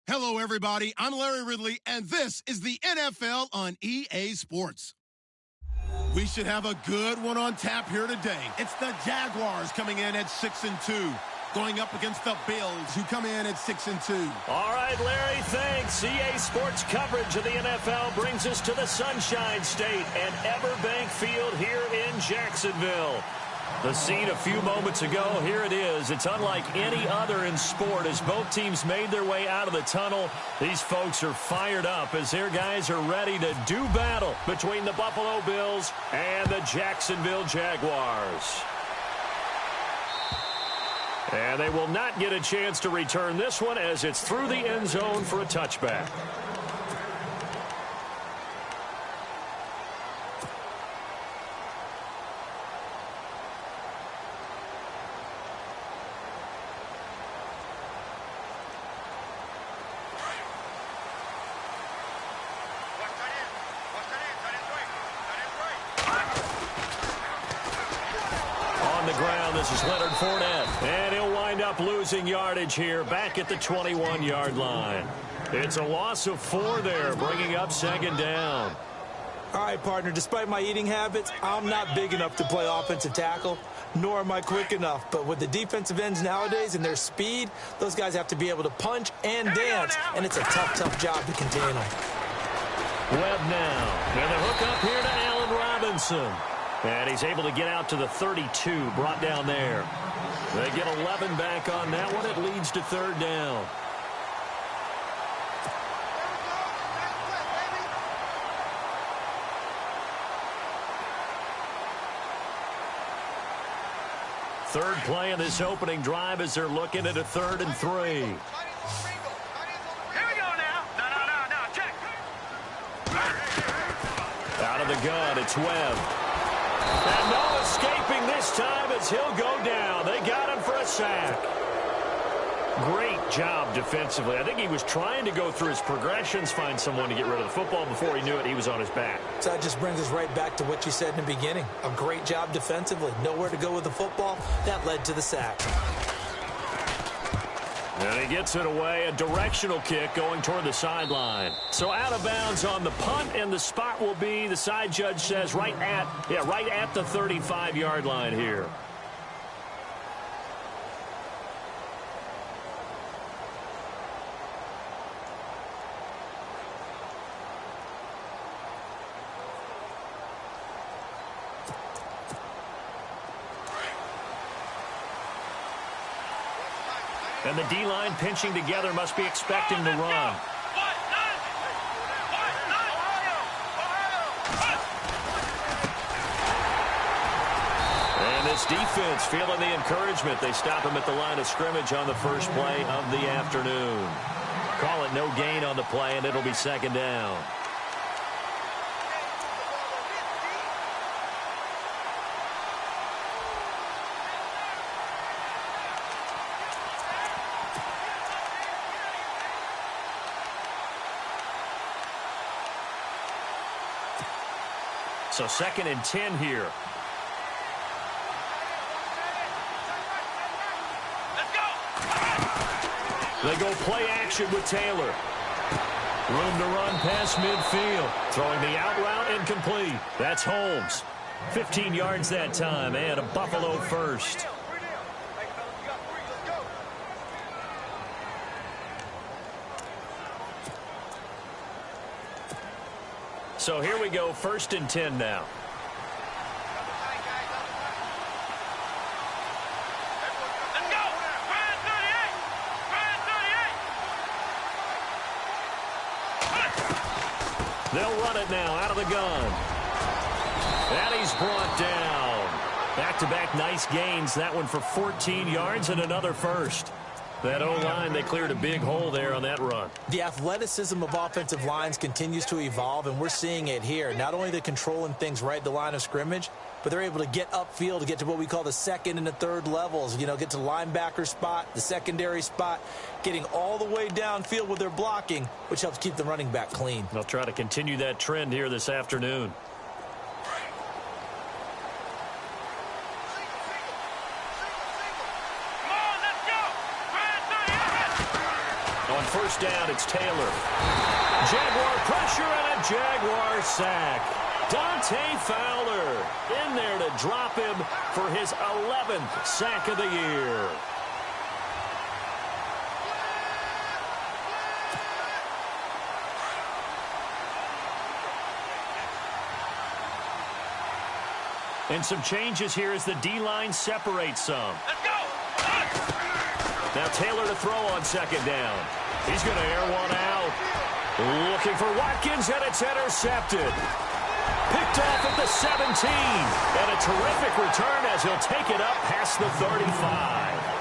Hello, everybody. I'm Larry Ridley, and this is the NFL on EA Sports. We should have a good one on tap here today. It's the Jaguars coming in at 6-2, going up against the Bills, who come in at 6-2. All right, Larry, thanks. EA Sports coverage of the NFL brings us to the Sunshine State and Everbank Field here in Jacksonville. The scene a few moments ago, here it is. It's unlike any other in sport as both teams made their way out of the tunnel. These folks are fired up as their guys are ready to do battle between the Buffalo Bills and the Jacksonville Jaguars. And they will not get a chance to return this one as it's through the end zone for a touchback. This is Leonard Fournette, and he'll wind up losing yardage here back at the 21-yard line. It's a loss of 4 there, bringing up second down. All right, partner, despite my eating habits, I'm not big enough to play offensive tackle, nor am I quick enough. But with the defensive ends nowadays and their speed, those guys have to be able to punch and dance, and it's a tough job to contain them. Webb now, and the hook up here to Allen Robinson. And he's able to get out to the 32, brought down there. They get 11 back on that one. It leads to third down. Third play of this opening drive as they're looking at a 3rd and 3. Here we go now. No, check. Out of the gun, it's Webb. And no escaping this time as he'll go down. They got him for a sack. Great job defensively. I think he was trying to go through his progressions, find someone to get rid of the football. Before he knew it, he was on his back. So that just brings us right back to what you said in the beginning. A great job defensively. Nowhere to go with the football. That led to the sack. And he gets it away, a directional kick going toward the sideline. So out of bounds on the punt, and the spot will be, the side judge says, right at the 35-yard line here. And the D-line pinching together must be expecting the run. And this defense feeling the encouragement. They stop him at the line of scrimmage on the first play of the afternoon. Call it no gain on the play, and it'll be second down. So 2nd and 10 here. Let's go. They go play action with Taylor. Room to run past midfield. Throwing the out route incomplete. That's Holmes. 15 yards that time and a Buffalo first. So here we go, 1st and 10 now. Let's go. Brian 38. They'll run it now out of the gun. And he's brought down. Back-to-back nice gains. That one for 14 yards and another first. That O-line, they cleared a big hole there on that run. The athleticism of offensive lines continues to evolve, and we're seeing it here. Not only they're controlling things right at the line of scrimmage, but they're able to get upfield to get to what we call the 2nd and the 3rd levels. You know, get to the linebacker spot, the secondary spot, getting all the way downfield with their blocking, which helps keep the running back clean. They'll try to continue that trend here this afternoon. first down. It's Taylor. Jaguar pressure and a Jaguar sack. Dante Fowler in there to drop him for his 11th sack of the year. And some changes here as the D-line separates some. Let's go. Now Taylor to throw on second down. He's going to air one out. Looking for Watkins, and it's intercepted. Picked off at the 17. And a terrific return as he'll take it up past the 35.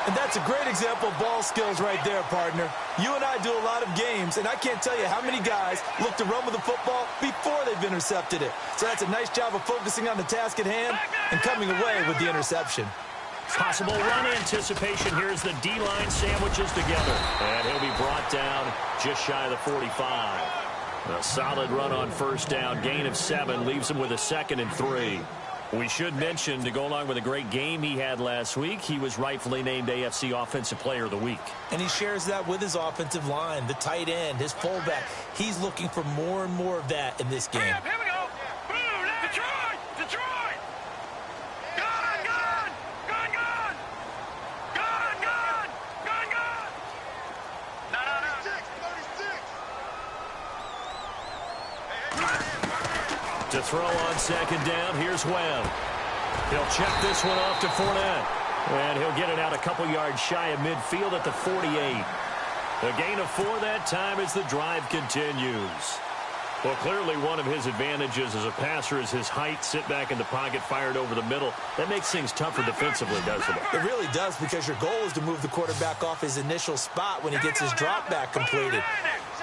And that's a great example of ball skills right there, partner. You and I do a lot of games, and I can't tell you how many guys look to run with the football before they've intercepted it. So that's a nice job of focusing on the task at hand and coming away with the interception. Possible run anticipation here as the D-line sandwiches together. And he'll be brought down just shy of the 45. A solid run on first down. Gain of 7 leaves him with a 2nd and 3. We should mention, to go along with a great game he had last week, he was rightfully named AFC Offensive Player of the Week. And he shares that with his offensive line, the tight end, his fullback. He's looking for more and more of that in this game. Here we go. Boom, Detroit. Detroit. Gun, gun. Gun, gun. Gun, gun. Gun, gun. No. 36. To throw on second down, here's Webb. He'll check this one off to Fournette. And he'll get it out a couple yards shy of midfield at the 48. A gain of 4 that time as the drive continues. Well, clearly one of his advantages as a passer is his height. Sit back in the pocket, fired over the middle. That makes things tougher defensively, doesn't it? It really does, because your goal is to move the quarterback off his initial spot when he gets his drop back completed.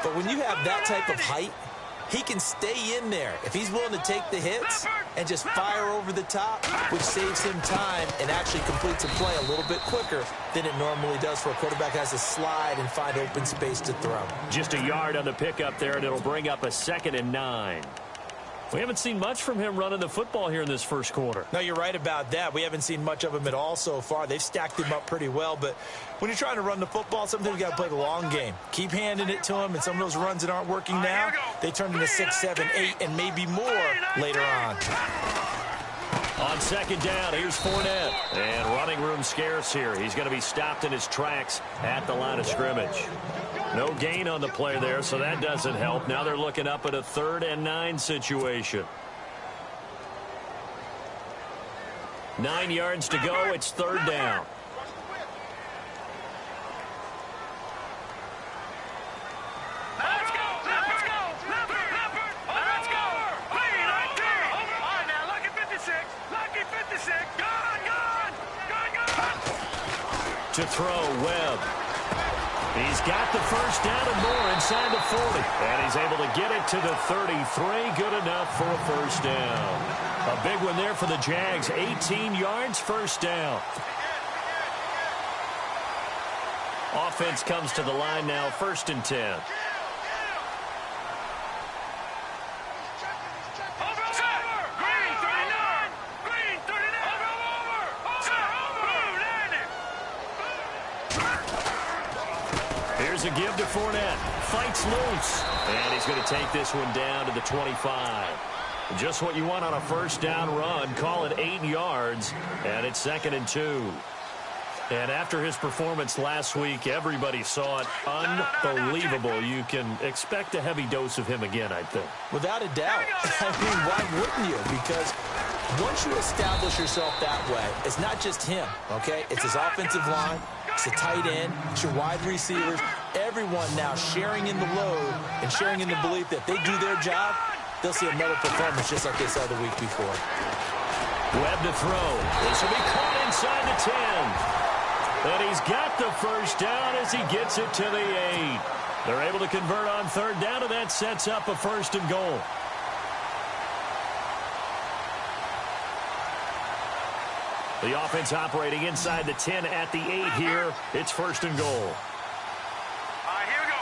But when you have that type of height, he can stay in there if he's willing to take the hits and just fire over the top, which saves him time and actually completes a play a little bit quicker than it normally does for a quarterback who has to slide and find open space to throw. Just a yard on the pickup there, and it'll bring up a 2nd and 9. We haven't seen much from him running the football here in this first quarter. No, you're right about that. We haven't seen much of him at all so far. They've stacked him up pretty well, but when you're trying to run the football, sometimes you got to play the long game. Keep handing it to him, and some of those runs that aren't working now, they turn into 6, 7, 8, and maybe more later on. On second down, here's Fournette. And running room scarce here. He's going to be stopped in his tracks at the line of scrimmage. No gain on the play there, so that doesn't help. Now they're looking up at a 3rd and 9 situation. 9 yards to go. It's 3rd down. Let's go. Let's go. Let's go. Clean, right there. All right, now, lucky 56. Lucky 56. Gun. To throw, Webb. He's got the first down and more inside the 40. And he's able to get it to the 33. Good enough for a first down. A big one there for the Jags. 18 yards, first down. Offense comes to the line now, 1st and 10. Here's a give to Fournette. Fights loose. And he's going to take this one down to the 25. Just what you want on a first down run. Call it 8 yards. And it's 2nd and 2. And after his performance last week, everybody saw it. Unbelievable. You can expect a heavy dose of him again, I think. Without a doubt. I mean, why wouldn't you? Because once you establish yourself that way, it's not just him, okay? It's his offensive line. It's the tight end. It's your wide receivers. Everyone now sharing in the load and sharing in the belief that if they do their job, they'll see another performance just like they saw the week before. Webb to throw. This will be caught inside the 10. And he's got the first down as he gets it to the 8. They're able to convert on 3rd down, and that sets up a 1st and goal. The offense operating inside the 10 at the 8 here. It's 1st and goal. All right, here we go.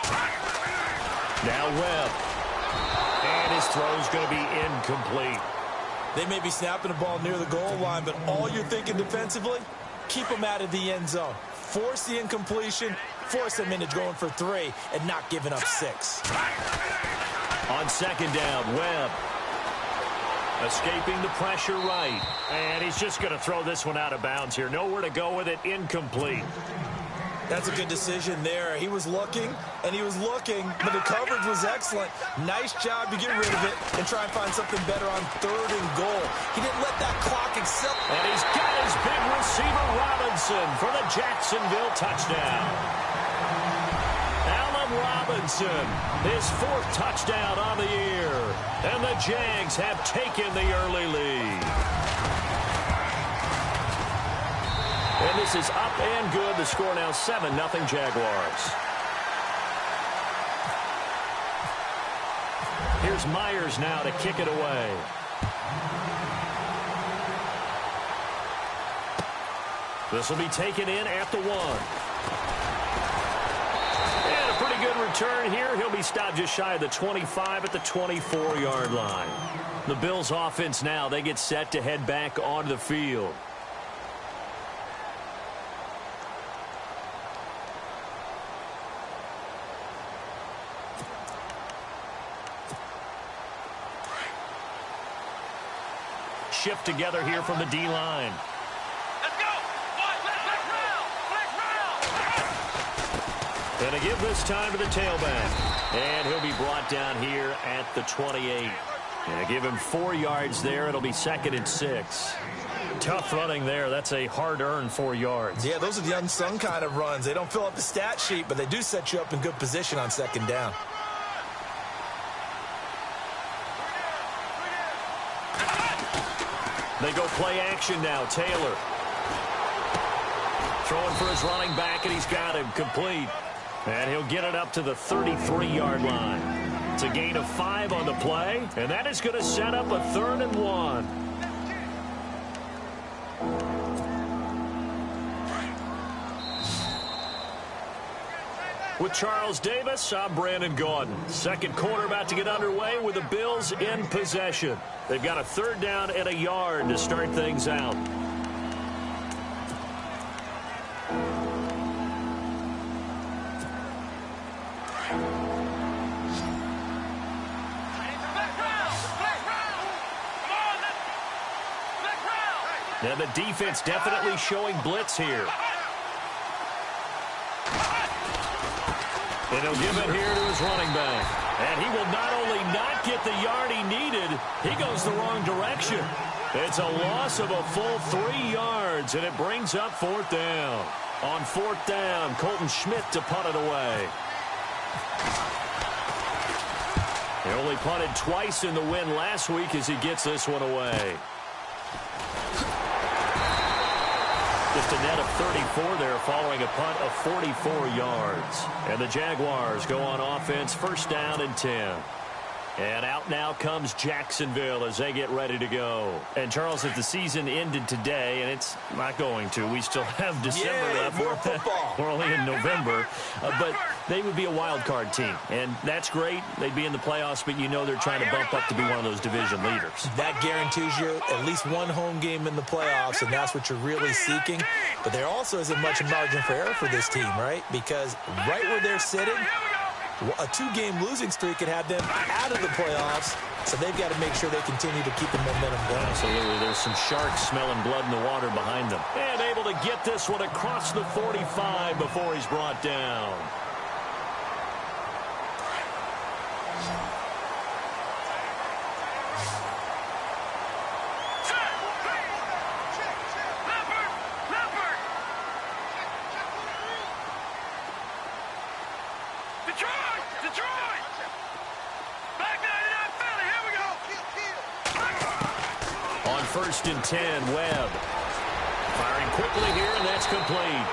Now Webb. And his throw's going to be incomplete. They may be snapping the ball near the goal line, but all you're thinking defensively, keep them out of the end zone. Force the incompletion, force him into going for 3 and not giving up 6. On second down, Webb. Escaping the pressure right. And he's just going to throw this one out of bounds here. Nowhere to go with it. Incomplete. That's a good decision there. He was looking, and he was looking, but the coverage was excellent. Nice job to get rid of it and try and find something better on 3rd and goal. He didn't let that clock accelerate. And he's got his big receiver, Robinson, for the Jacksonville touchdown. Allen Robinson, his 4th touchdown on the year. And the Jags have taken the early lead. And this is up and good. The score now 7-0 Jaguars. Here's Myers now to kick it away. This will be taken in at the 1. And a pretty good return here. He'll be stopped just shy of the 25 at the 24-yard line. The Bills offense now, they get set to head back onto the field. Shift together here from the D-line. Let's go. And to give this time to the tailback. And he'll be brought down here at the 28. And give him 4 yards there. It'll be 2nd and 6. Tough running there. That's a hard-earned 4 yards. Yeah, those are the unsung kind of runs. They don't fill up the stat sheet, but they do set you up in good position on 2nd down. They go play action now. Taylor throwing for his running back, and he's got him complete. And he'll get it up to the 33-yard line. It's a gain of 5 on the play, and that is going to set up a 3rd and 1. With Charles Davis, I'm Brandon Gaudin. Second quarter about to get underway with the Bills in possession. They've got a 3rd down and a yard to start things out. And the defense definitely showing blitz here. And he'll give it here to his running back. And he will not only not get the yard he needed, he goes the wrong direction. It's a loss of a full 3 yards, and it brings up 4th down. On 4th down, Colton Schmidt to punt it away. He only punted twice in the win last week as he gets this one away. Just a net of 34 there following a punt of 44 yards. And the Jaguars go on offense, 1st down and 10. And out now comes Jacksonville as they get ready to go. And, Charles, if the season ended today, and it's not going to, we still have December left. More football. We're only in November. But they would be a wild card team. And that's great. They'd be in the playoffs, but you know they're trying to bump up to be one of those division leaders. That guarantees you at least one home game in the playoffs, and that's what you're really seeking. But there also isn't much margin for error for this team, right? Because right where they're sitting, a 2-game losing streak could have them out of the playoffs, so they've got to make sure they continue to keep the momentum going. Absolutely. There's some sharks smelling blood in the water behind them. And able to get this one across the 45 before he's brought down. On 1st and 10, Webb. Firing quickly here, and that's complete.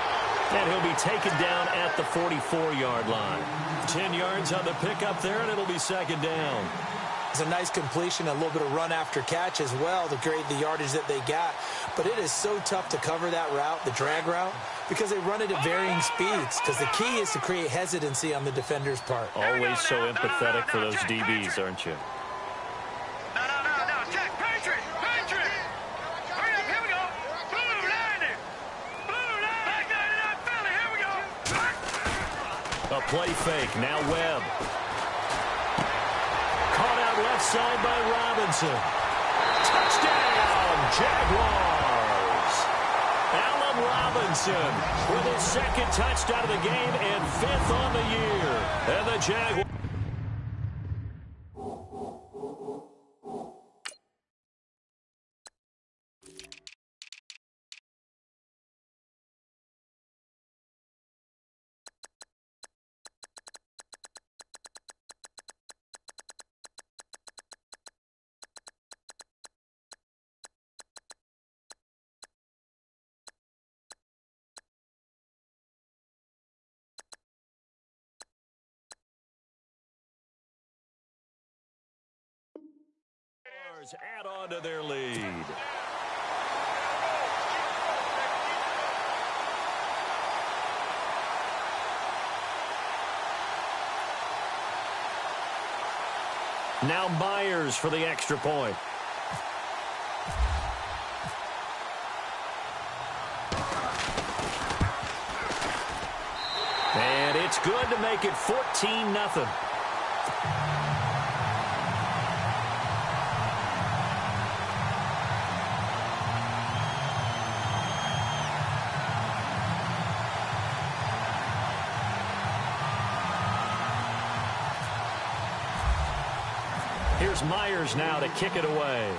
And he'll be taken down at the 44-yard line. 10 yards on the pickup there, and it'll be 2nd down. It's a nice completion, a little bit of run after catch as well to create the yardage that they got. But it is so tough to cover that route, the drag route, because they run it at varying speeds. Because the key is to create hesitancy on the defender's part. Always so empathetic for those DBs, aren't you? play fake. Now Webb. Caught out left side by Robinson. Touchdown, Jaguars. Allen Robinson with his second touchdown of the game and 5th on the year. And the Jaguars. Add on to their lead. Now Myers for the extra point. And it's good to make it 14-0. Here's Myers now to kick it away.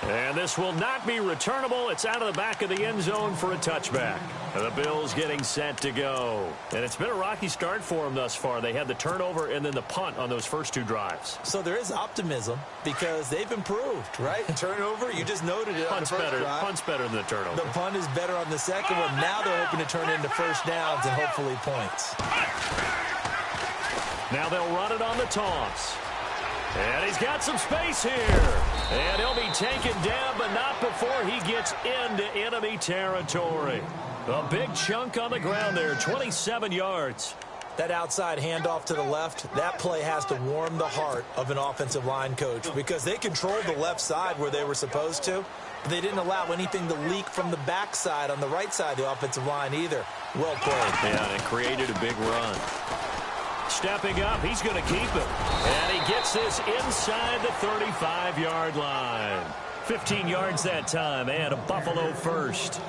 And this will not be returnable. It's out of the back of the end zone for a touchback. The Bills getting set to go. And it's been a rocky start for them thus far. They had the turnover and then the punt on those first 2 drives. So there is optimism because they've improved, right? Turnover, you just noted it. Punt's better than the turnover. The punt is better on the second one. Now they're hoping to turn it into first downs and hopefully points. Now they'll run it on the toss. And he's got some space here. And he'll be taken down, but not before he gets into enemy territory. A big chunk on the ground there, 27 yards. That outside handoff to the left, that play has to warm the heart of an offensive line coach because they controlled the left side where they were supposed to. But they didn't allow anything to leak from the backside on the right side of the offensive line either. Well played. Yeah, and it created a big run. Stepping up, he's going to keep it. And he gets this inside the 35-yard line. 15 yards that time, and a Buffalo first.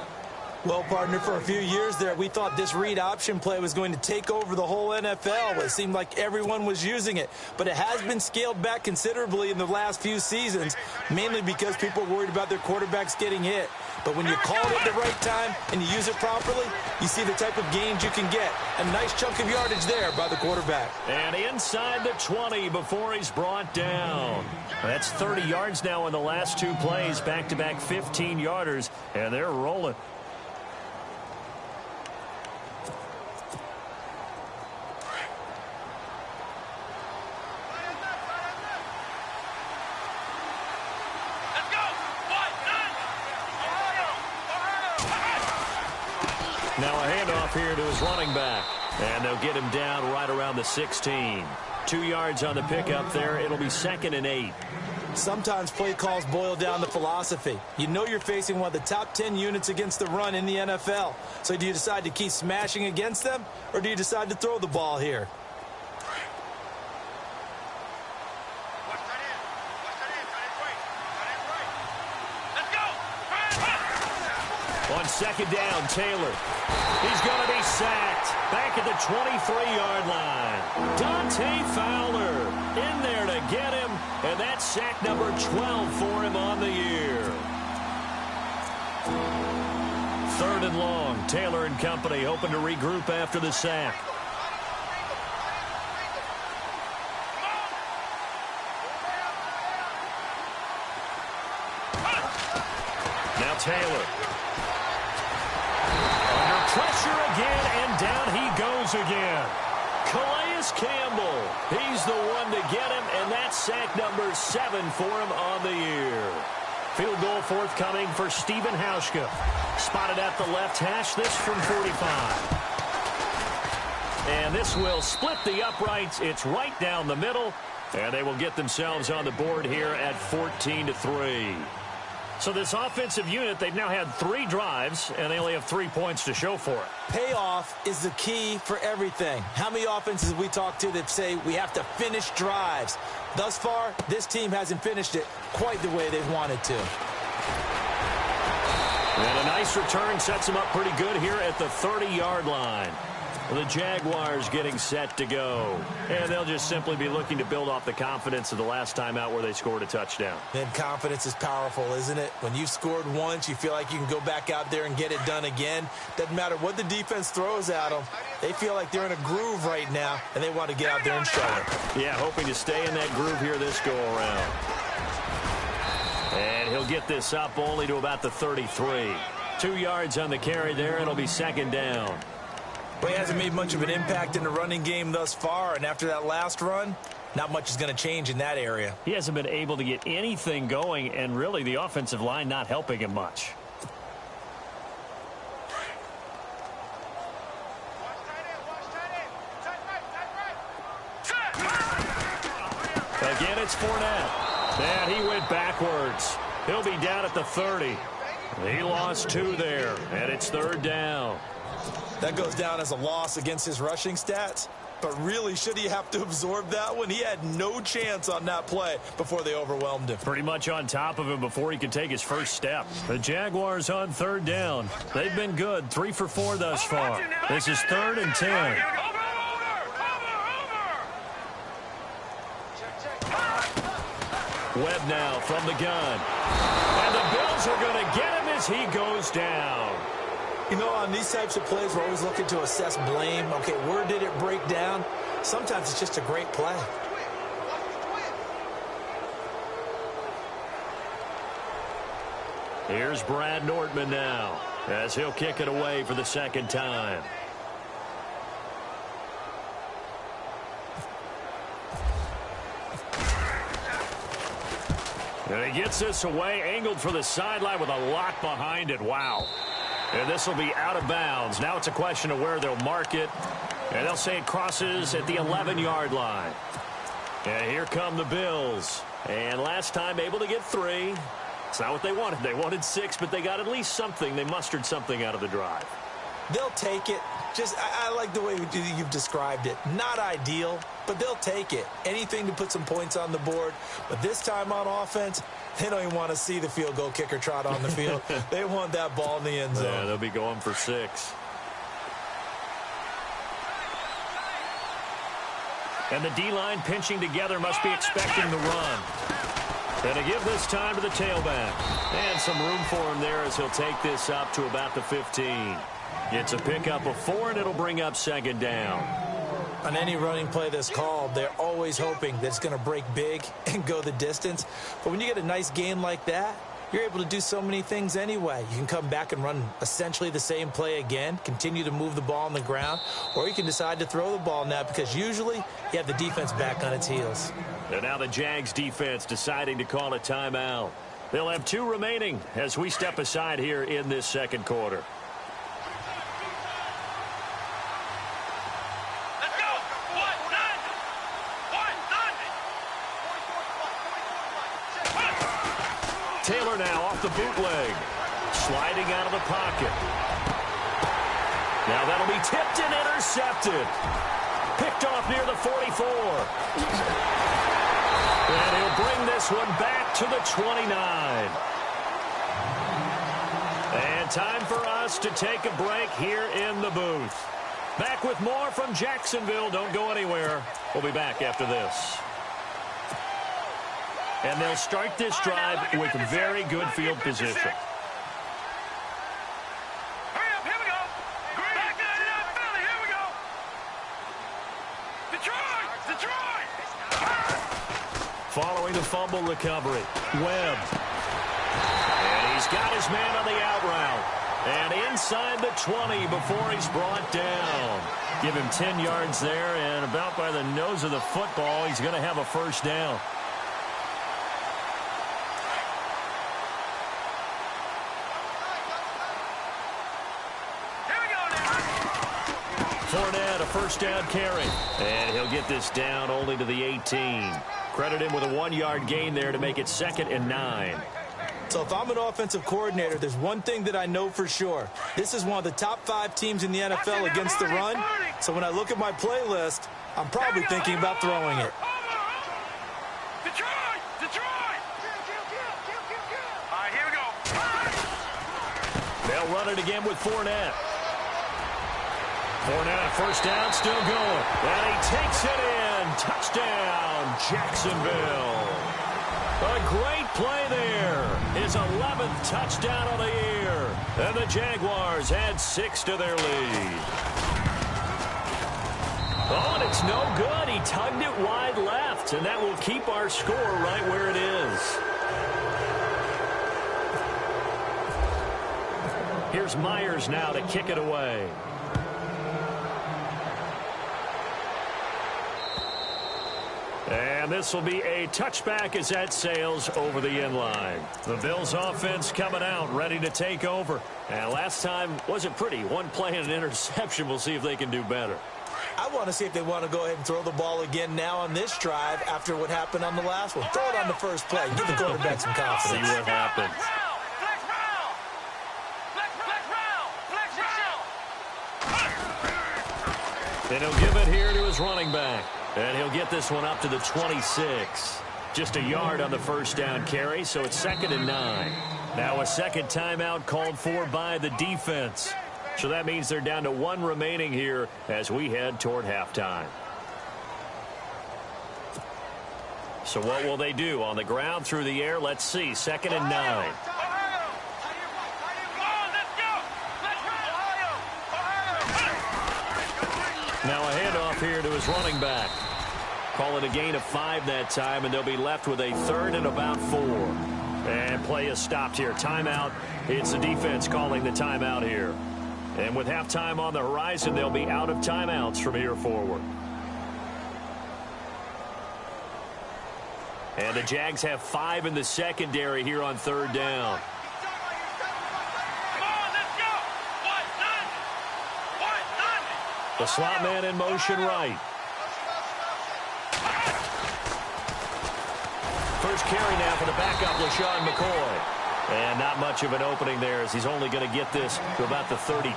Well, partner, for a few years there, we thought this read option play was going to take over the whole NFL. It seemed like everyone was using it. But it has been scaled back considerably in the last few seasons, mainly because people are worried about their quarterbacks getting hit. But when you call it at the right time and you use it properly, you see the type of gains you can get. A nice chunk of yardage there by the quarterback. And inside the 20 before he's brought down. That's 30 yards now in the last 2 plays, back-to-back 15-yarders, and they're rolling. Now a handoff here to his running back. And they'll get him down right around the 16. 2 yards on the pickup there. It'll be 2nd and 8. Sometimes play calls boil down to philosophy. You know you're facing one of the top 10 units against the run in the NFL. So do you decide to keep smashing against them, or do you decide to throw the ball here? On 2nd down, Taylor. He's going to be sacked back at the 23-yard line. Dante Fowler in there to get him, and that's sack number 12 for him on the year. 3rd and long. Taylor and company hoping to regroup after the sack. Now Taylor. Pressure again, and down he goes again. Calais Campbell, he's the one to get him, and that's sack number 7 for him on the year. Field goal forthcoming for Stephen Hauschka. Spotted at the left hash, this from 45. And this will split the uprights. It's right down the middle, and they will get themselves on the board here at 14-3. So this offensive unit, they've now had 3 drives, and they only have 3 points to show for it. Payoff is the key for everything. How many offenses have we talked to that say we have to finish drives? Thus far, this team hasn't finished it quite the way they've wanted to. And a nice return sets them up pretty good here at the 30-yard line. The Jaguars getting set to go. And they'll just simply be looking to build off the confidence of the last time out where they scored a touchdown. And confidence is powerful, isn't it? When you've scored once, you feel like you can go back out there and get it done again. Doesn't matter what the defense throws at them. They feel like they're in a groove right now, and they want to get out there and show it. Yeah, hoping to stay in that groove here this go-around. And he'll get this up only to about the 33. 2 yards on the carry there. It'll be second down. Well, he hasn't made much of an impact in the running game thus far, and after that last run, not much is going to change in that area. He hasn't been able to get anything going, and really the offensive line not helping him much. Again, it's Fournette. And he went backwards. He'll be down at the 30. He lost 2 there, and it's third down. That goes down as a loss against his rushing stats. But really, should he have to absorb that one? He had no chance on that play before they overwhelmed him. Pretty much on top of him before he could take his first step. The Jaguars on third down. They've been good, 3 for 4 thus far. This is 3rd and 10. Webb now from the gun. And the Bills are going to get him as he goes down. You know, on these types of plays, we're always looking to assess blame. Okay, where did it break down? Sometimes it's just a great play. Here's Brad Nordman now as he'll kick it away for the second time. And he gets this away, angled for the sideline with a lot behind it. Wow. And this will be out of bounds. Now it's a question of where they'll mark it. And they'll say it crosses at the 11-yard line. And here come the Bills. And last time able to get 3. It's not what they wanted. They wanted 6, but they got at least something. They mustered something out of the drive. They'll take it. I like the way you've described it. Not ideal, but they'll take it. Anything to put some points on the board. But this time on offense, they don't even want to see the field goal kicker trot on the field. They want that ball in the end zone. Yeah, they'll be going for 6. And the D-line pinching together must be expecting the run. And to give this time to the tailback. And some room for him there as he'll take this up to about the 15. It's a pickup of 4, and it'll bring up second down. On any running play that's called, they're always hoping that it's going to break big and go the distance. But when you get a nice gain like that, you're able to do so many things anyway. You can come back and run essentially the same play again, continue to move the ball on the ground, or you can decide to throw the ball now because usually you have the defense back on its heels. And now the Jags defense deciding to call a timeout. They'll have 2 remaining as we step aside here in this second quarter. Taylor now off the bootleg. Sliding out of the pocket. Now that'll be tipped and intercepted. Picked off near the 44. And he'll bring this one back to the 29. And time for us to take a break here in the booth. Back with more from Jacksonville. Don't go anywhere. We'll be back after this. And they'll start this drive with very good field position. Hurry up, here we go. Back to that Philly, here we go. Detroit! Following the fumble recovery, Webb. And he's got his man on the out route. And inside the 20 before he's brought down. Give him 10 yards there, and about by the nose of the football, he's going to have a first down. Fournette, a first down carry. And he'll get this down only to the 18. Credit him with a 1-yard gain there to make it 2nd and 9. So if I'm an offensive coordinator, there's one thing that I know for sure. This is one of the top 5 teams in the NFL against the run. So when I look at my playlist, I'm probably thinking about throwing it. Detroit! Detroit! All right, here we go. They'll run it again with Fournette. Fournette, first down, still going. And he takes it in. Touchdown, Jacksonville. A great play there. His 11th touchdown of the year. And the Jaguars add 6 to their lead. Oh, and it's no good. He tugged it wide left, and that will keep our score right where it is. Here's Myers now to kick it away. And this will be a touchback as that sails over the end line. The Bills offense coming out, ready to take over. And last time wasn't pretty. One play and an interception. We'll see if they can do better. I want to see if they want to go ahead and throw the ball again now on this drive after what happened on the last one. Throw it on the first play. Give the quarterback some confidence. See what happens. And he'll give it here to his running back. And he'll get this one up to the 26. Just a yard on the first down carry, so it's 2nd and 9. Now a second timeout called for by the defense. So that means they're down to 1 remaining here as we head toward halftime. So what will they do? On the ground, through the air, let's see. 2nd and 9. Now a handoff here to his running back. Call it a gain of 5 that time, and they'll be left with a 3rd and about 4. And play is stopped here. Timeout. It's the defense calling the timeout here. And with halftime on the horizon, they'll be out of timeouts from here forward. And the Jags have 5 in the secondary here on 3rd down. The slot man in motion right. First carry now for the backup, LaShawn McCoy. And not much of an opening there as he's only going to get this to about the 32.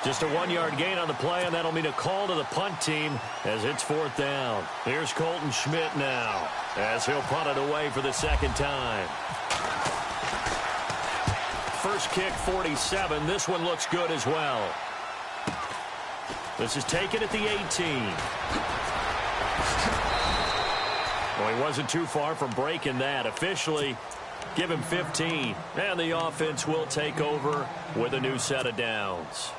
Just a 1-yard gain on the play, and that'll mean a call to the punt team as it's 4th down. Here's Colton Schmidt now as he'll punt it away for the 2nd time. First kick, 47. This one looks good as well. This is taken at the 18. Well, he wasn't too far from breaking that. Officially, give him 15. And the offense will take over with a new set of downs.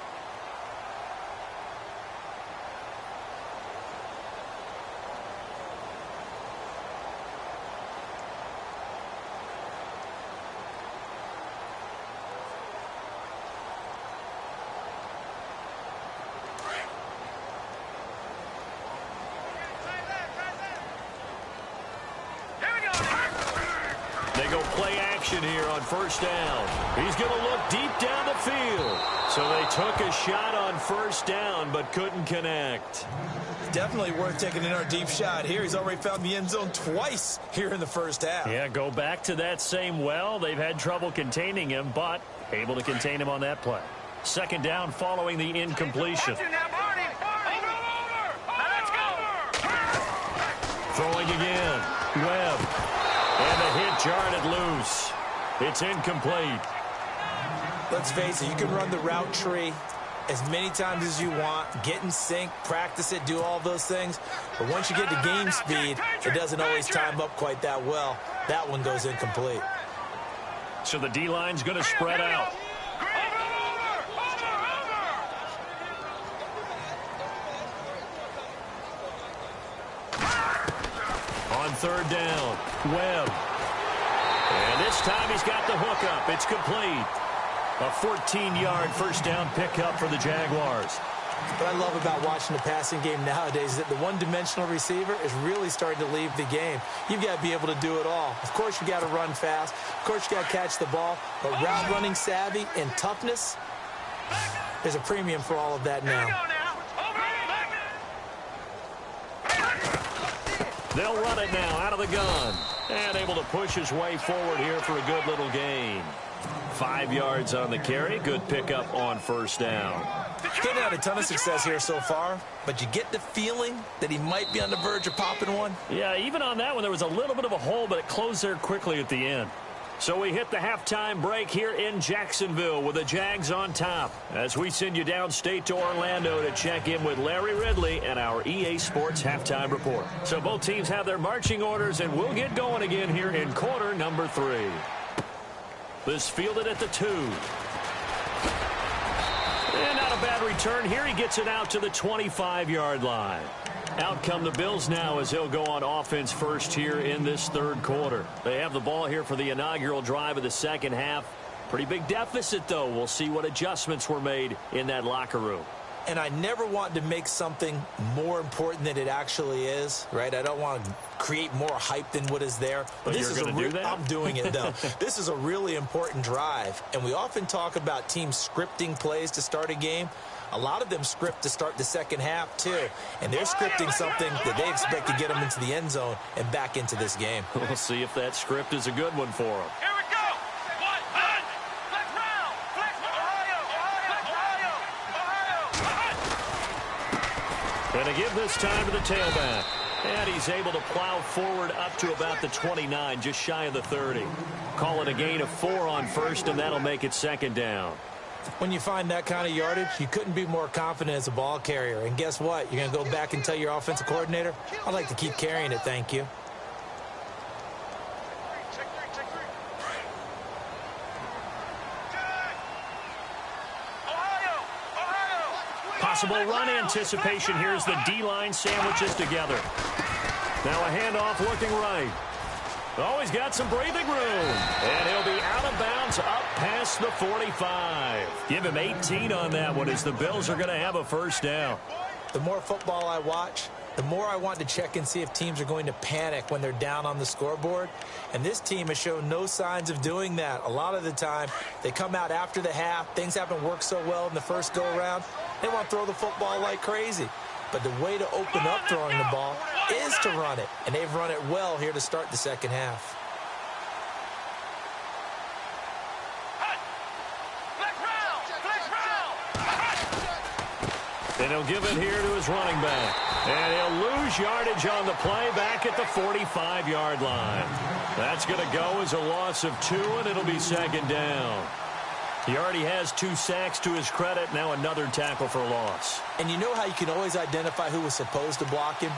Here on first down. He's going to look deep down the field. So they took a shot on first down but couldn't connect. Definitely worth taking in our deep shot here. He's already found the end zone twice here in the first half. Yeah, go back to that same well. They've had trouble containing him, but able to contain him on that play. 2nd down following the incompletion. Throwing again. Webb. And the hit jarred it loose. It's incomplete. Let's face it, you can run the route tree as many times as you want, get in sync, practice it, do all those things. But once you get to game speed, it doesn't always time up quite that well. That one goes incomplete. So the D-line's going to spread out. On 3rd down, Webb. And this time he's got the hook up. It's complete. A 14-yard first down pickup for the Jaguars. What I love about watching the passing game nowadays is that the one-dimensional receiver is really starting to leave the game. You've got to be able to do it all. Of course, you got to run fast. Of course, you got to catch the ball. But route running savvy and toughness, there's a premium for all of that now. They'll run it now out of the gun. And able to push his way forward here for a good little gain. 5 yards on the carry. Good pickup on first down. He's had a ton of success here so far, but you get the feeling that he might be on the verge of popping one. Yeah, even on that one, there was a little bit of a hole, but it closed there quickly at the end. So we hit the halftime break here in Jacksonville with the Jags on top as we send you downstate to Orlando to check in with Larry Ridley and our EA Sports halftime report. So both teams have their marching orders, and we'll get going again here in quarter number 3. This fielded at the 2. And not a bad return here. He gets it out to the 25-yard line. Out come the Bills now as they'll go on offense first here in this third quarter. They have the ball here for the inaugural drive of the second half. Pretty big deficit, though. We'll see what adjustments were made in that locker room. And I never want to make something more important than it actually is, right? I don't want to create more hype than what is there. But this is do that? I'm doing it, though. This is a really important drive. And we often talk about teams scripting plays to start a game. A lot of them script to start the second half, too. And they're scripting something that they expect to get them into the end zone and back into this game. We'll see if that script is a good one for them. Here we go. One, flex round. Flex Ohio. Going to give this time to the tailback. And he's able to plow forward up to about the 29, just shy of the 30. Call it a gain of 4 on first, and that'll make it second down. When you find that kind of yardage, you couldn't be more confident as a ball carrier. And guess what? You're going to go back and tell your offensive coordinator, I'd like to keep carrying it, thank you. Possible run anticipation. Here's the D-line sandwiches together. Now a handoff looking right. Oh, he's got some breathing room. And he'll be out of bounds up past the 45. Give him 18 on that one as the Bills are going to have a first down. The more football I watch, the more I want to check and see if teams are going to panic when they're down on the scoreboard. And this team has shown no signs of doing that. A lot of the time, they come out after the half. Things haven't worked so well in the first go-around. They want to throw the football like crazy. But the way to open up throwing the ball is to run it. And they've run it well here to start the second half. And he'll give it here to his running back. And he'll lose yardage on the play back at the 45-yard line. That's going to go as a loss of 2, and it'll be second down. He already has 2 sacks to his credit. Now another tackle for loss. And you know how you can always identify who was supposed to block him?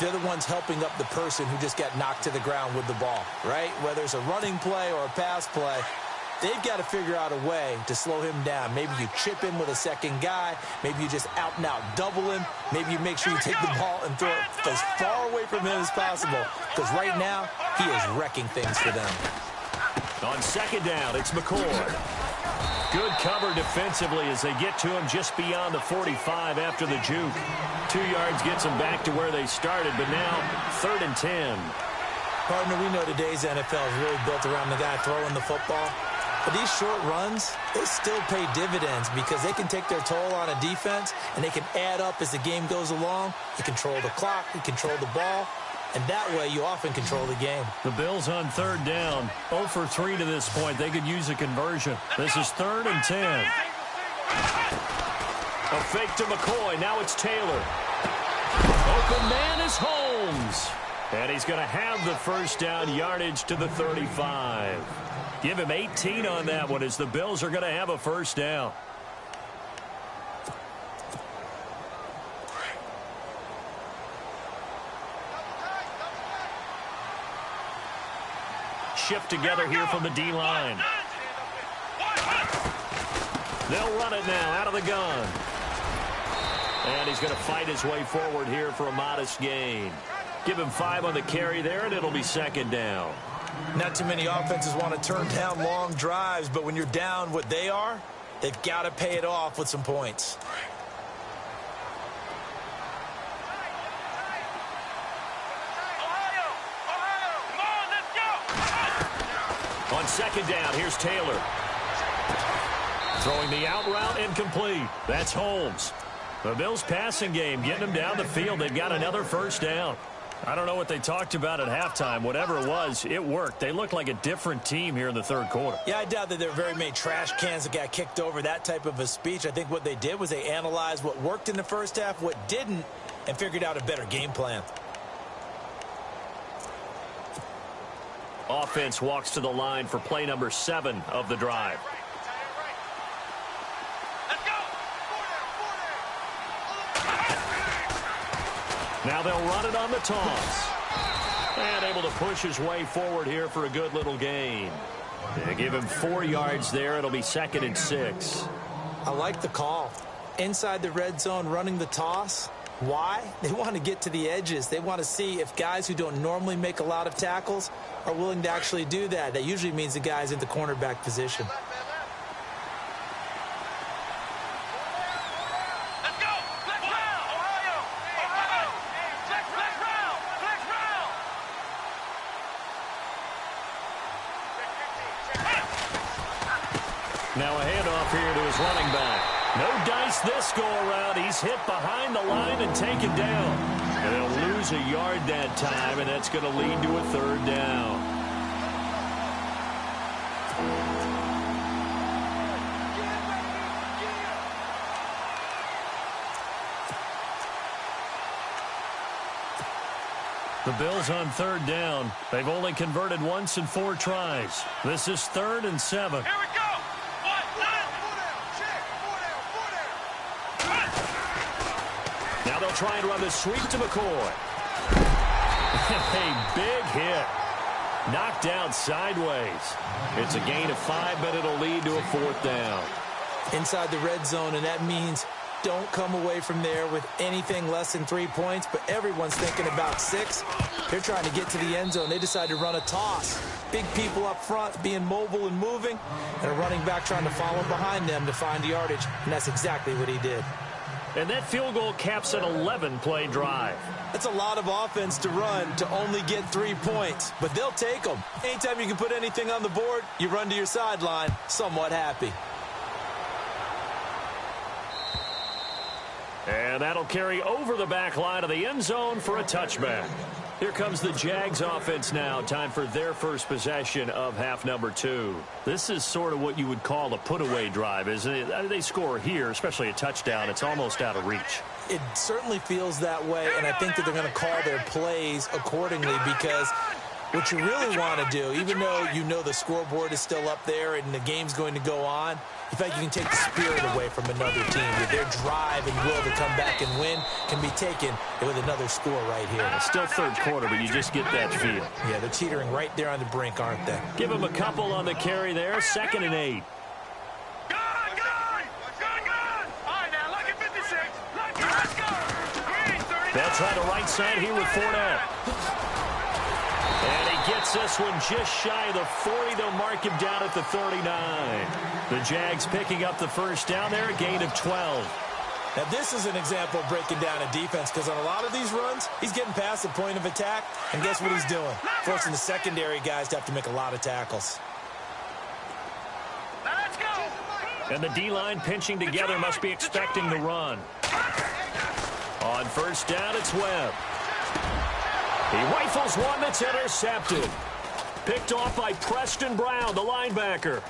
They're the ones helping up the person who just got knocked to the ground with the ball, right? Whether it's a running play or a pass play, they've got to figure out a way to slow him down. Maybe you chip him with a second guy. Maybe you just out-and-out double him. Maybe you make sure you take the ball and throw it as far away from him as possible. Because right now, he is wrecking things for them. On second down, it's McCoy. Good cover defensively as they get to him just beyond the 45 after the juke. 2 yards gets them back to where they started, but now 3rd and 10. Partner, we know today's NFL is really built around the guy throwing the football. But these short runs, they still pay dividends because they can take their toll on a defense, and they can add up as the game goes along. You control the clock, you control the ball, and that way you often control the game. The Bills on 3rd down, 0 for 3 to this point. They could use a conversion. This is 3rd and 10. A fake to McCoy. Now it's Taylor. Open man is Holmes. And he's going to have the first down, yardage to the 35. Give him 18 on that one as the Bills are going to have a first down. Shift together here from the D-line. They'll run it now out of the gun. And he's going to fight his way forward here for a modest gain. Give him 5 on the carry there, and it'll be second down. Not too many offenses want to turn down long drives, but when you're down what they are, they've got to pay it off with some points. On second down, here's Taylor. Throwing the out route incomplete. That's Holmes. The Bills passing game getting them down the field. They've got another first down. I don't know what they talked about at halftime. Whatever it was, it worked. They looked like a different team here in the third quarter. Yeah, I doubt that there were very many trash cans that got kicked over, that type of a speech. I think what they did was they analyzed what worked in the first half, what didn't, and figured out a better game plan. Offense walks to the line for play number 7 of the drive. Now they'll run it on the toss. And able to push his way forward here for a good little gain. They give him 4 yards there. It'll be 2nd and 6. I like the call. Inside the red zone, running the toss. Why? They want to get to the edges. They want to see if guys who don't normally make a lot of tackles are willing to actually do that. That usually means the guy's in the cornerback position. Now a handoff here to his running back. No dice this go-around. He's hit behind the line and taken down. And they'll lose a yard that time, and that's going to lead to a 3rd down. The Bills on 3rd down. They've only converted once in 4 tries. This is 3rd and 7. Here we go. Now they'll try and run the sweep to McCoy. A big hit. Knocked out sideways. It's a gain of 5, but it'll lead to a 4th down. Inside the red zone, and that means don't come away from there with anything less than 3 points, but everyone's thinking about 6. They're trying to get to the end zone. They decide to run a toss. Big people up front being mobile and moving, and a running back trying to follow behind them to find yardage, and that's exactly what he did. And that field goal caps an 11-play drive. That's a lot of offense to run to only get 3 points, but they'll take them. Anytime you can put anything on the board, you run to your sideline somewhat happy. And that'll carry over the back line of the end zone for a touchback. Here comes the Jags offense now. Time for their first possession of half number 2. This is sort of what you would call a put-away drive, isn't it? They score here, especially a touchdown. It's almost out of reach. It certainly feels that way, and I think that they're going to call their plays accordingly, because what you really want to do, even though you know the scoreboard is still up there and the game's going to go on, in fact, you can take the spirit away from another team. With their drive and will to come back and win can be taken with another score right here. It's still third quarter, but you just get that feel. Yeah, they're teetering right there on the brink, aren't they? Give them a couple on the carry there. 2nd and 8. They'll try the right side here with Fournette. And he gets this one just shy of the 40. They'll mark him down at the 39. The Jags picking up the first down there, a gain of 12. Now, this is an example of breaking down a defense, because on a lot of these runs, he's getting past the point of attack, and guess what he's doing? Forcing the secondary guys to have to make a lot of tackles. Let's go. And the D-line pinching together must be expecting the run. On first down, it's Webb. He rifles one that's intercepted. Picked off by Preston Brown, the linebacker.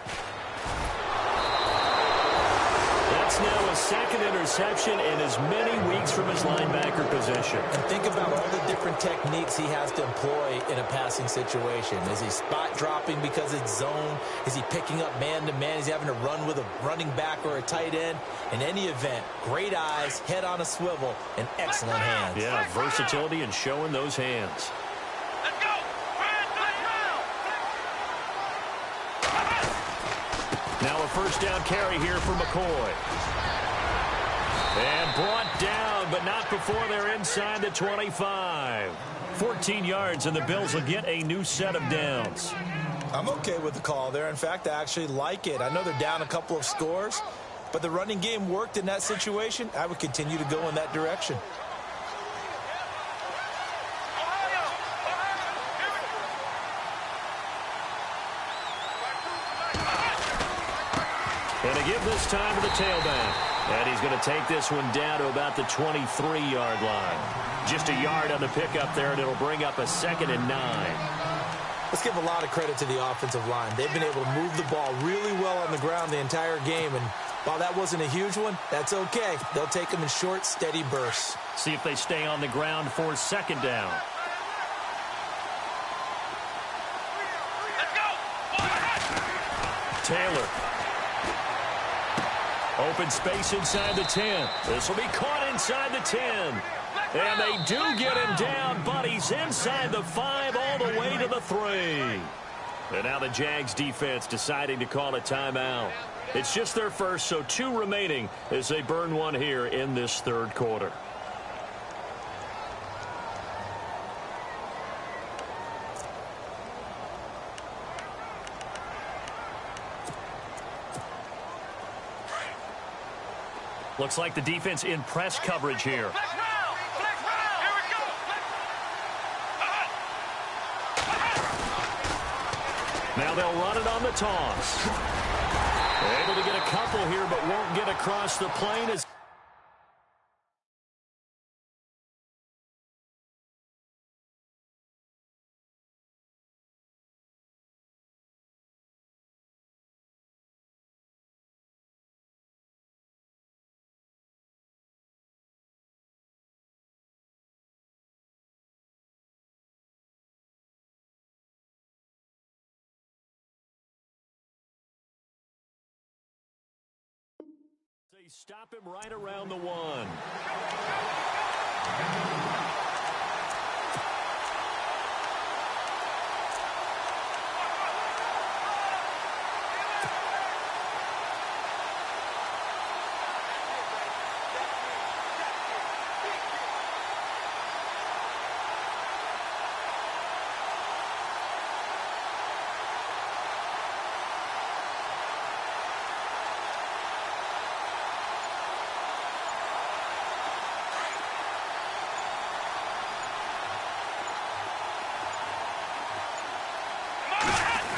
That's now a 2nd interception in as many weeks from his linebacker position. And think about all the different techniques he has to employ in a passing situation. Is he spot dropping because it's zone? Is he picking up man-to-man? Is he having to run with a running back or a tight end? In any event, great eyes, head on a swivel, and excellent hands. Yeah, versatility and showing those hands. Let's go. Now a first down carry here for McCoy. And brought down, but not before they're inside the 25. 14 yards, and the Bills will get a new set of downs. I'm okay with the call there. In fact, I actually like it. I know they're down a couple of scores, but the running game worked in that situation. I would continue to go in that direction. And a give this time to the tailback. And he's going to take this one down to about the 23-yard line. Just a yard on the pickup there, and it'll bring up a 2nd and 9. Let's give a lot of credit to the offensive line. They've been able to move the ball really well on the ground the entire game, and while that wasn't a huge one, that's okay. They'll take them in short, steady bursts. See if they stay on the ground for 2nd down. Let's go. Taylor. Open space inside the 10. This will be caught inside the 10. And they do get him down, but he's inside the 5 all the way to the 3. And now the Jags defense deciding to call a timeout. It's just their first, so 2 remaining as they burn one here in this 3rd quarter. Looks like the defense in press coverage here. Flex round. Flex round. Here we go. Now they'll run it on the toss. Able to get a couple here, but won't get across the plane as they stop him right around the 1.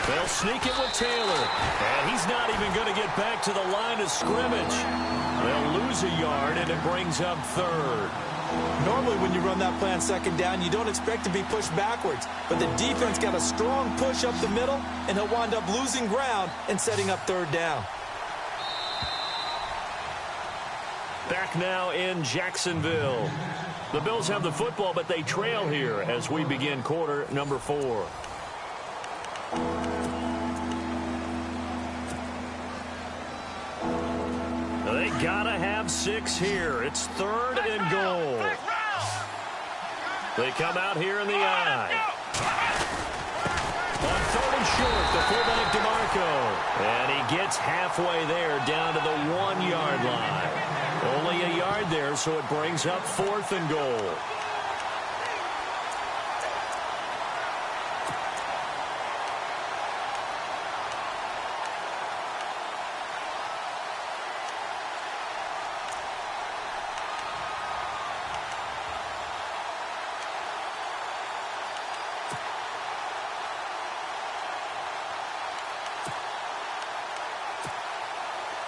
They'll sneak it with Taylor. And he's not even going to get back to the line of scrimmage. They'll lose a yard, and it brings up 3rd. Normally when you run that play on 2nd down, you don't expect to be pushed backwards. But the defense got a strong push up the middle, and he'll wind up losing ground and setting up 3rd down. Back now in Jacksonville. The Bills have the football, but they trail here as we begin quarter number 4. They gotta have 6 here. It's 3rd and goal. They come out here in the I. On 3rd and short, the fullback DeMarco. And he gets halfway there down to the 1-yard line. Only a yard there, so it brings up 4th and goal.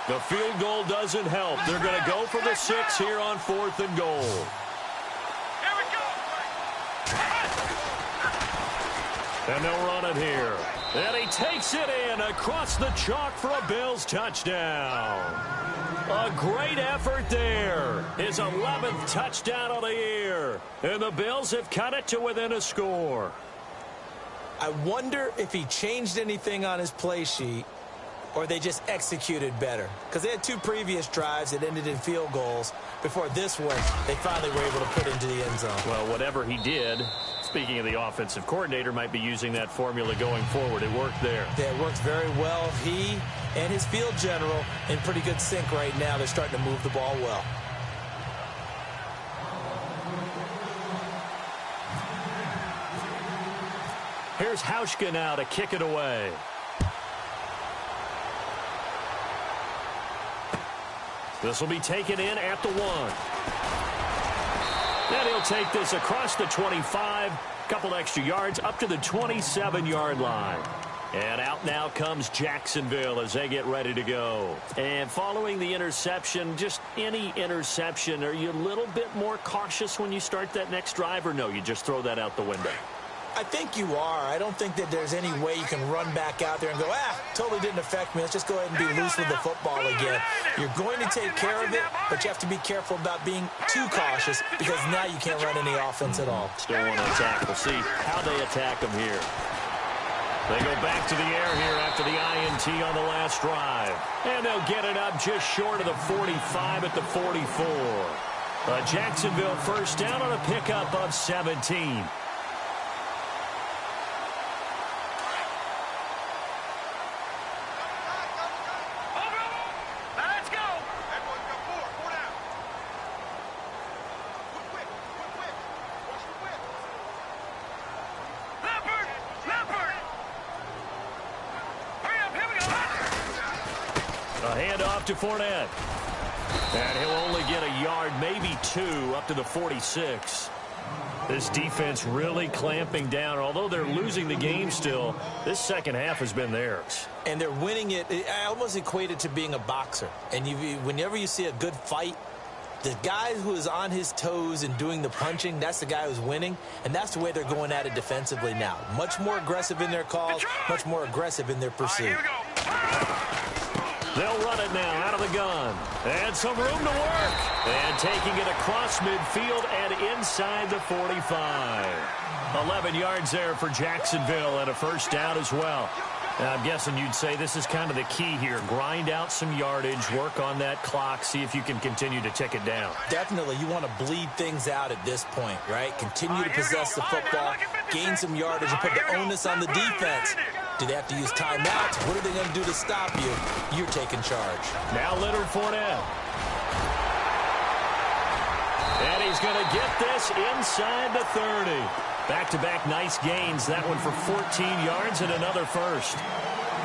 The field goal doesn't help. They're going to go for the 6 here on 4th and goal. Here we go. And they'll run it here. And he takes it in across the chalk for a Bills touchdown. A great effort there. His 11th touchdown of the year. And the Bills have cut it to within a score. I wonder if he changed anything on his play sheet, or they just executed better. Because they had 2 previous drives that ended in field goals. Before this one, they finally were able to put into the end zone. Well, whatever he did, speaking of the offensive coordinator, might be using that formula going forward. It worked there. Yeah, it worked very well. He and his field general in pretty good sync right now. They're starting to move the ball well. Here's Hauschka now to kick it away. This will be taken in at the 1. And he'll take this across the 25. Couple extra yards up to the 27-yard line. And out now comes Jacksonville as they get ready to go. And following the interception, just any interception, are you a little bit more cautious when you start that next drive, or no, you just throw that out the window? I think you are. I don't think that there's any way you can run back out there and go, totally didn't affect me. Let's just go ahead and be loose with the football again. You're going to take care of it, but you have to be careful about being too cautious because now you can't run any offense at all. Still want to attack. We'll see how they attack them here. They go back to the air here after the INT on the last drive. And they'll get it up just short of the 45 at the 44. A Jacksonville first down on a pickup of 17. To Fournette. And he'll only get a yard, maybe two, up to the 46. This defense really clamping down. Although they're losing the game still, this second half has been theirs. And they're winning it. I almost equate it to being a boxer. And whenever you see a good fight, the guy who is on his toes and doing the punching, that's the guy who's winning. And that's the way they're going at it defensively now. Much more aggressive in their calls, much more aggressive in their pursuit. They'll run it now out of the gun. And some room to work. And taking it across midfield and inside the 45. 11 yards there for Jacksonville and a first down as well. Now, I'm guessing you'd say this is kind of the key here. Grind out some yardage, work on that clock, see if you can continue to tick it down. Definitely. You want to bleed things out at this point, right? Continue to possess the football, gain some yardage, and put the onus on the defense. Do they have to use timeouts? What are they going to do to stop you? You're taking charge. Now Leonard Fournette. And he's going to get this inside the 30. Back-to-back nice gains. That one for 14 yards and another first.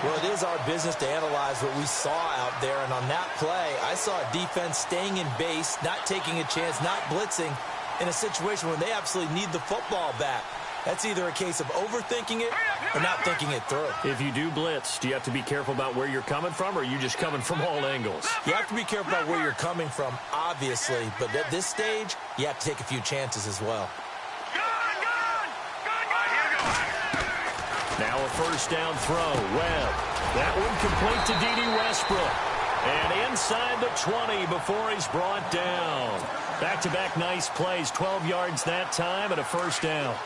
Well, it is our business to analyze what we saw out there. And on that play, I saw a defense staying in base, not taking a chance, not blitzing in a situation when they absolutely need the football back. That's either a case of overthinking it or not thinking it through. If you do blitz, do you have to be careful about where you're coming from, or are you just coming from all angles? You have to be careful about where you're coming from, obviously. But at this stage, you have to take a few chances as well. Now a first down throw. Webb. That one complete to D.D. Westbrook. And inside the 20 before he's brought down. Back-to-back nice plays. 12 yards that time and a first down.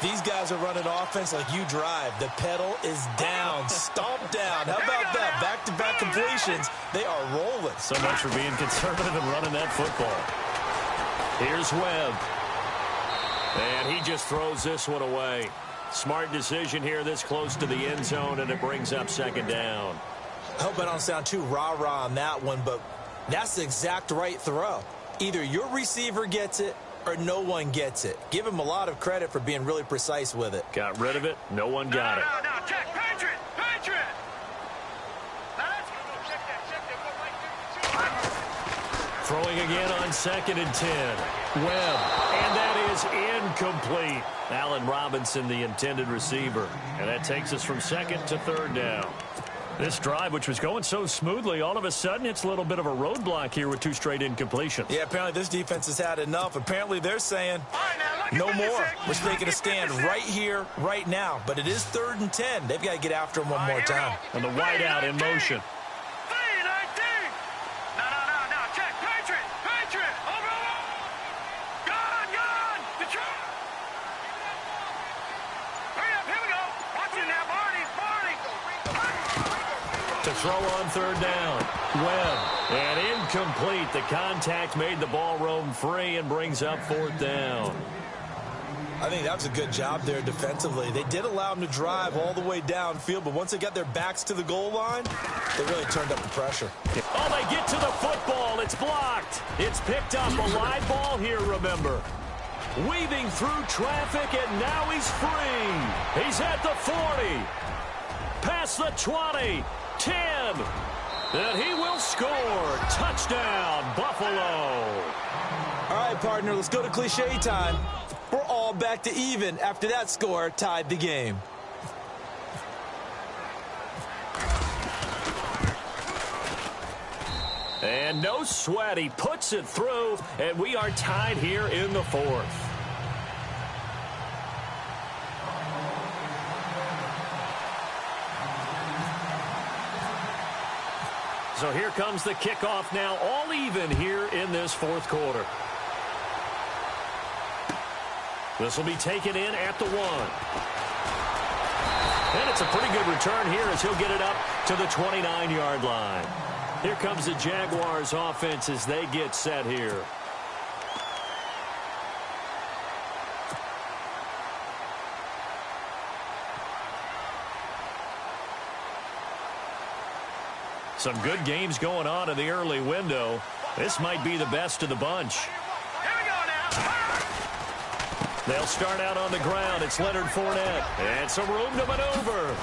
These guys are running offense like you drive. The pedal is down, stomp down. How about that? Back-to-back completions. They are rolling. So much for being conservative and running that football. Here's Webb. And he just throws this one away. Smart decision here this close to the end zone, and it brings up second down. I hope I don't sound too rah-rah on that one, but that's the exact right throw. Either your receiver gets it or no one gets it. Give him a lot of credit for being really precise with it. Got rid of it. No one got it. No, check. Patriot. Throwing again on 2nd and 10. Webb. And that is incomplete. Allen Robinson, the intended receiver. And that takes us from second to third down. This drive, which was going so smoothly, all of a sudden it's a little bit of a roadblock here with 2 straight incompletions. Yeah, apparently this defense has had enough. Apparently they're saying, no more. We're taking a stand right here, right now. But it is 3rd and 10. They've got to get after him one more time. And the wideout in motion. No, check. Patriot. Gone. Detroit. Hurry up, here we go. Watch it now, Barney. To throw on 3rd down. Webb. And incomplete. The contact made the ball roam free and brings up 4th down. I think that was a good job there defensively. They did allow them to drive all the way downfield, but once they got their backs to the goal line, they really turned up the pressure. Oh, they get to the football. It's blocked. It's picked up. A live ball here, remember. Weaving through traffic, and now he's free. He's at the 40. Past the 20. 10. And he will score. Touchdown, Buffalo. All right, partner, let's go to cliche time. We're all back to even after that score tied the game. And no sweat. He puts it through, and we are tied here in the fourth. So here comes the kickoff now, all even here in this fourth quarter. This will be taken in at the 1. And it's a pretty good return here as he'll get it up to the 29-yard line. Here comes the Jaguars offense as they get set here. Some good games going on in the early window. This might be the best of the bunch. Here we go now. They'll start out on the ground. It's Leonard Fournette. And some room to maneuver.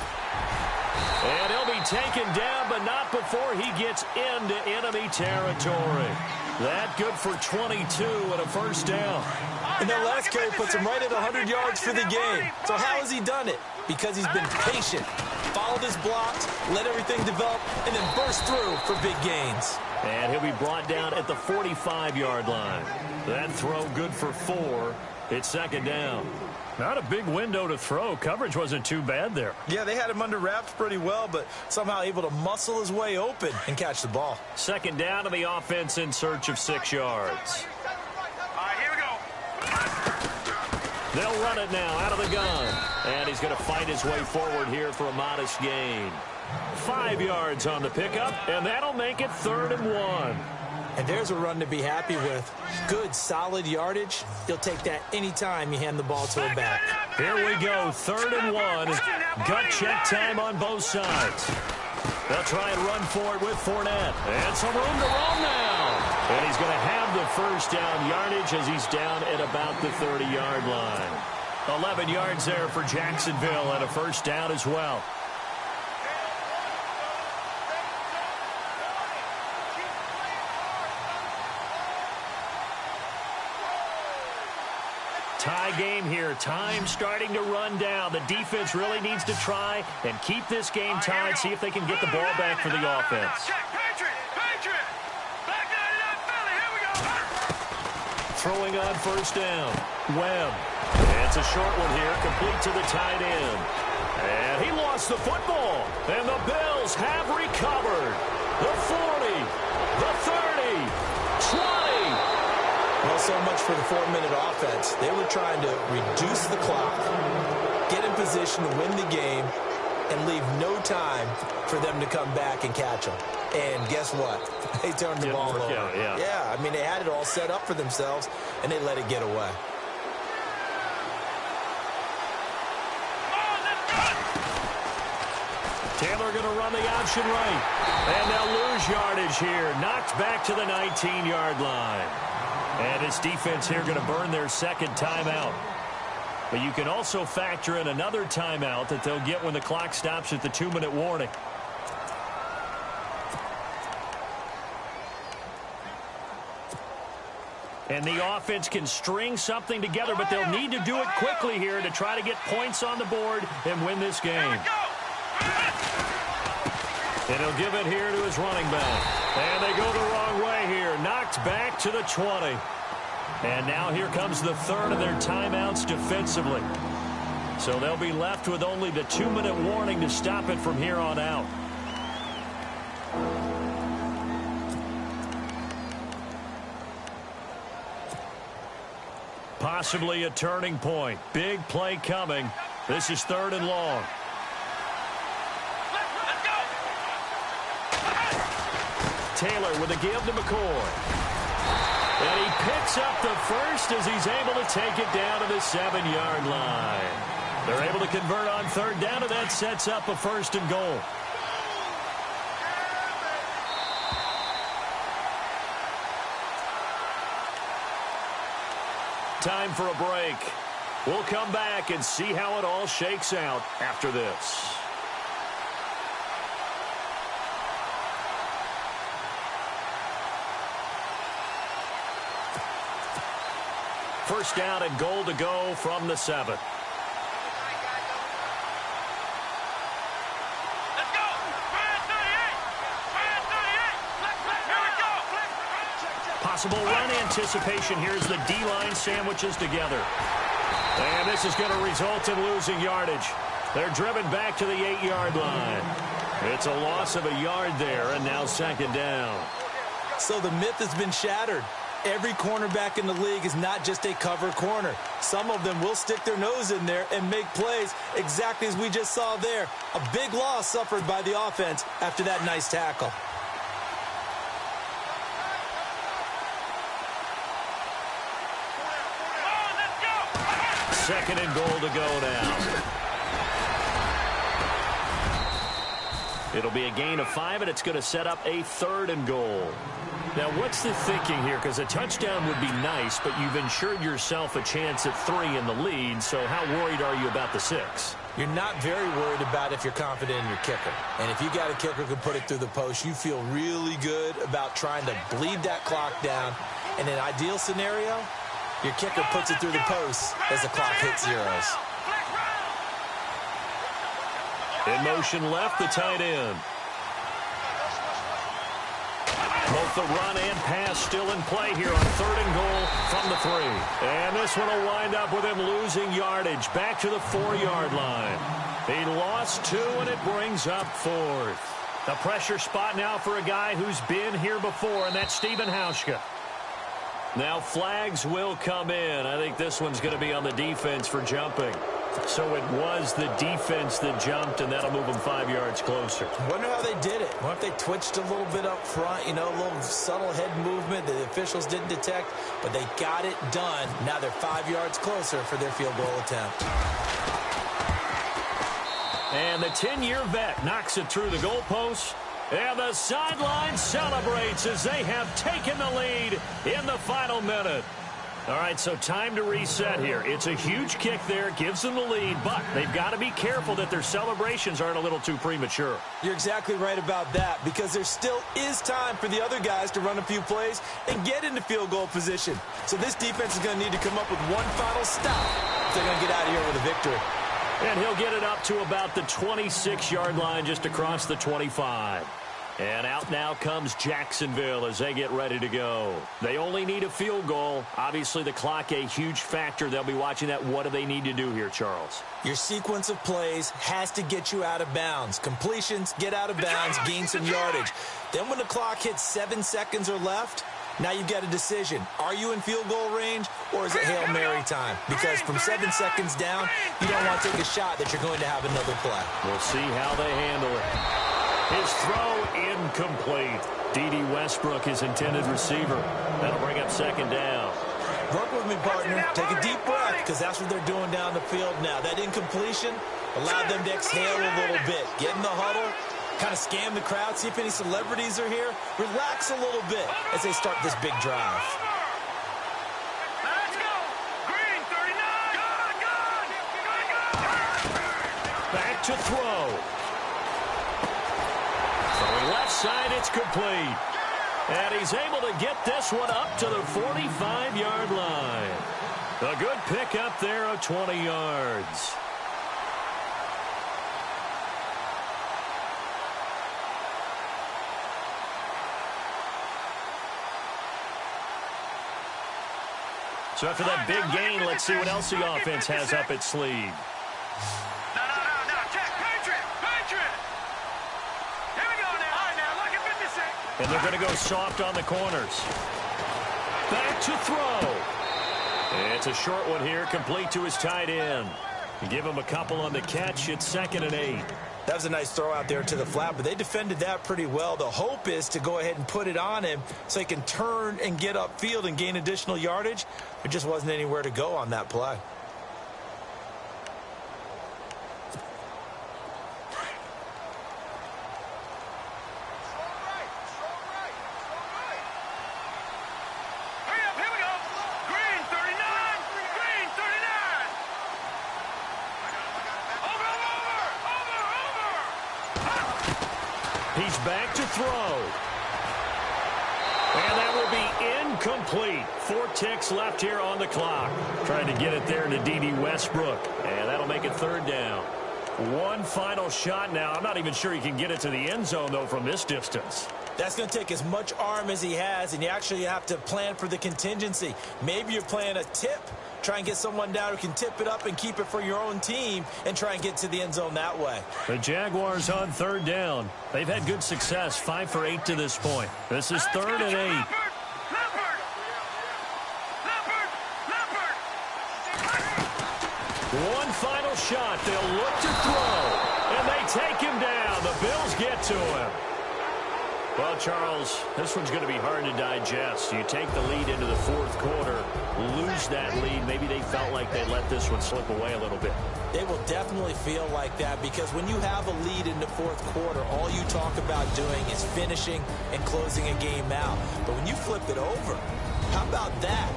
And he'll be taken down, but not before he gets into enemy territory. That good for 22 and a first down. And that last carry puts him right at 100 yards for the game. So how has he done it? Because he's been patient, followed his blocks, let everything develop, and then burst through for big gains. And he'll be brought down at the 45-yard line. That throw good for 4. It's second down. Not a big window to throw. Coverage wasn't too bad there. Yeah, they had him under wraps pretty well, but somehow able to muscle his way open and catch the ball. Second down to the offense in search of 6 yards. All right, here we go. They'll run it now out of the gun. And he's going to fight his way forward here for a modest gain. 5 yards on the pickup, and that'll make it 3rd and 1. And there's a run to be happy with. Good, solid yardage. He'll take that anytime you hand the ball to him back. Here we go, 3rd and 1. Gut check time on both sides. They'll try and run for it with Fournette. And some room to roam now. And he's going to have the first down yardage as he's down at about the 30-yard line. 11 yards there for Jacksonville and a first down as well. Tie game here. Time starting to run down. The defense really needs to try and keep this game tied. See if they can get the ball back for the offense. Patriot. Back 99 Philly. Here we go. Throwing on first down. Webb. It's a short one here, complete to the tight end. And he lost the football. And the Bills have recovered. The 40, the 30, 20. Well, so much for the 4-minute offense. They were trying to reduce the clock, get in position to win the game, and leave no time for them to come back and catch them. And guess what? They turned the ball over. Yeah, I mean, they had it all set up for themselves, and they let it get away. Taylor going to run the option right. And they'll lose yardage here. Knocked back to the 19-yard line. And this defense here going to burn their second timeout. But you can also factor in another timeout that they'll get when the clock stops at the 2-minute warning. And the offense can string something together, but they'll need to do it quickly here to try to get points on the board and win this game. And he'll give it here to his running back. And they go the wrong way here. Knocked back to the 20. And now here comes the third of their timeouts defensively. So they'll be left with only the 2-minute warning to stop it from here on out. Possibly a turning point. Big play coming. This is 3rd and long. Taylor with a give to McCoy. And he picks up the first as he's able to take it down to the 7-yard line. They're able to convert on 3rd down, and that sets up a 1st and goal. Time for a break. We'll come back and see how it all shakes out after this. First down and goal to go from the 7. Let's go. 38. Here we go. possible run anticipation here as the D-line sandwiches together. And this is going to result in losing yardage. They're driven back to the 8-yard line. It's a loss of a yard there, and now second down. So the myth has been shattered. Every cornerback in the league is not just a cover corner. Some of them will stick their nose in there and make plays exactly as we just saw there. A big loss suffered by the offense after that nice tackle. Second and goal to go now. It'll be a gain of 5, and it's going to set up a 3rd and goal. Now, what's the thinking here? Because a touchdown would be nice, but you've ensured yourself a chance at 3 in the lead, so how worried are you about the 6? You're not very worried about if you're confident in your kicker. And if you got a kicker who can put it through the post, you feel really good about trying to bleed that clock down. In an ideal scenario, your kicker puts it through the post as the clock hits zeros. In motion left, the tight end. Both the run and pass still in play here on 3rd and goal from the 3. And this one will wind up with him losing yardage back to the 4-yard line. He lost 2, and it brings up 4th. The pressure spot now for a guy who's been here before, and that's Stephen Hauschka. Now flags will come in. I think this one's going to be on the defense for jumping. So it was the defense that jumped, and that'll move them 5 yards closer. Wonder how they did it. Wonder if they twitched a little bit up front, a little subtle head movement that the officials didn't detect, but they got it done. Now they're 5 yards closer for their field goal attempt. And the 10-year vet knocks it through the goalpost. And the sideline celebrates as they have taken the lead in the final minute. All right, so time to reset here. It's a huge kick there, gives them the lead, but they've got to be careful that their celebrations aren't a little too premature. You're exactly right about that, because there still is time for the other guys to run a few plays and get into field goal position. So this defense is going to need to come up with one final stop if they're going to get out of here with a victory. And he'll get it up to about the 26-yard line, just across the 25. And out now comes Jacksonville as they get ready to go. They only need a field goal. Obviously, the clock a huge factor. They'll be watching that. What do they need to do here, Charles? Your sequence of plays has to get you out of bounds. Completions, get out of bounds, gain some yardage. Then when the clock hits 7 seconds or left, now you've got a decision. Are you in field goal range, or is it Hail Mary time? Because from 7 seconds down, you don't want to take a shot that you're going to have another play. We'll see how they handle it. His throw incomplete. D.D. Westbrook, his intended receiver. That'll bring up second down. Work with me, partner. Take a deep breath, because that's what they're doing down the field now. That incompletion allowed them to exhale a little bit. Get in the huddle, kind of scan the crowd, see if any celebrities are here. Relax a little bit as they start this big drive. Let's go. Green, 39. Good. Back to throw. Throwing left side, it's complete. And he's able to get this one up to the 45-yard line. A good pickup there of 20 yards. So after that big gain, let's see what else the offense has up its sleeve. No. Check. Patriot. Here we go now. All right, now, look at 56. And they're going to go soft on the corners. Back to throw. It's a short one here, complete to his tight end. You give him a couple on the catch. It's 2nd and 8. That was a nice throw out there to the flat, but they defended that pretty well. The hope is to go ahead and put it on him so he can turn and get upfield and gain additional yardage. There just wasn't anywhere to go on that play. Hurry up, here we go. Green, 39. Green, 39. Over. He's back to throw. And that will be incomplete. 4 ticks left here on the clock. Trying to get it there to D.D. Westbrook. And that'll make it 3rd down. One final shot now. I'm not even sure he can get it to the end zone, though, from this distance. That's going to take as much arm as he has, and you actually have to plan for the contingency. Maybe you're playing a tip. Try and get someone down who can tip it up and keep it for your own team and try and get to the end zone that way. The Jaguars on third down. They've had good success, 5 for 8 to this point. This is 3rd and 8. One final shot. They'll look to throw, and they take him down. The Bills get to him. Well, Charles, this one's going to be hard to digest. You take the lead into the fourth quarter, lose that lead. Maybe they felt like they let this one slip away a little bit. They will definitely feel like that because when you have a lead in the fourth quarter, all you talk about doing is finishing and closing a game out. But when you flip it over, how about that?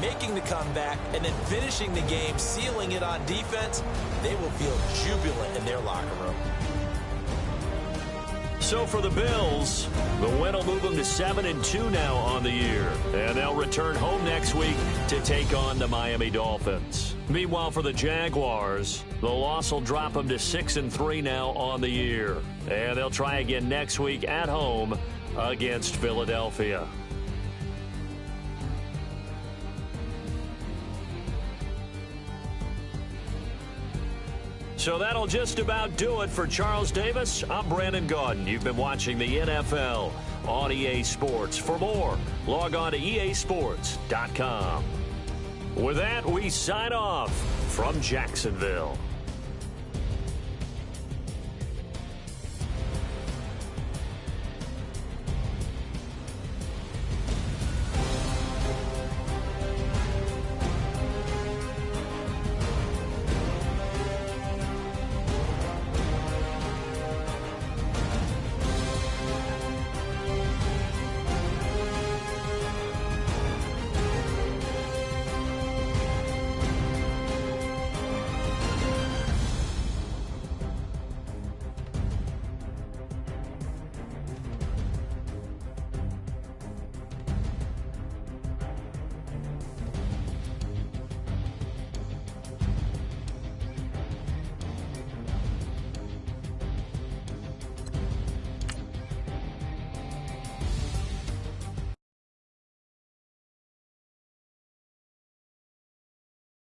Making the comeback and then finishing the game, sealing it on defense, they will feel jubilant in their locker room. So for the Bills, the win will move them to 7-2 now on the year. And they'll return home next week to take on the Miami Dolphins. Meanwhile, for the Jaguars, the loss will drop them to 6-3 now on the year. And they'll try again next week at home against Philadelphia. So that'll just about do it for Charles Davis. I'm Brandon Gaudin. You've been watching the NFL on EA Sports. For more, log on to easports.com. With that, we sign off from Jacksonville.